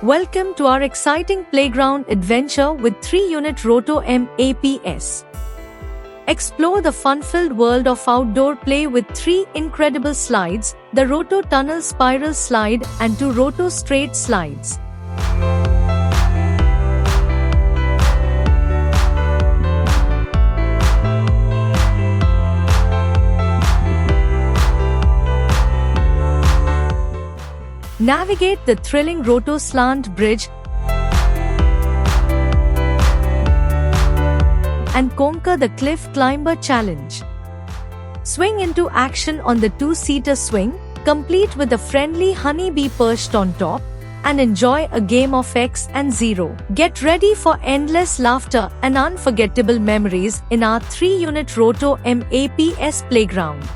Welcome to our exciting playground adventure with 3-unit Roto MAPS. Explore the fun-filled world of outdoor play with 3 incredible slides, the Roto Tunnel Spiral Slide and 2 Roto Straight Slides. Navigate the thrilling Roto Slant Bridge and conquer the Cliff Climber Challenge. Swing into action on the 2-seater swing, complete with a friendly honeybee perched on top, and enjoy a game of X and Zero. Get ready for endless laughter and unforgettable memories in our 3-unit Roto MAPS playground.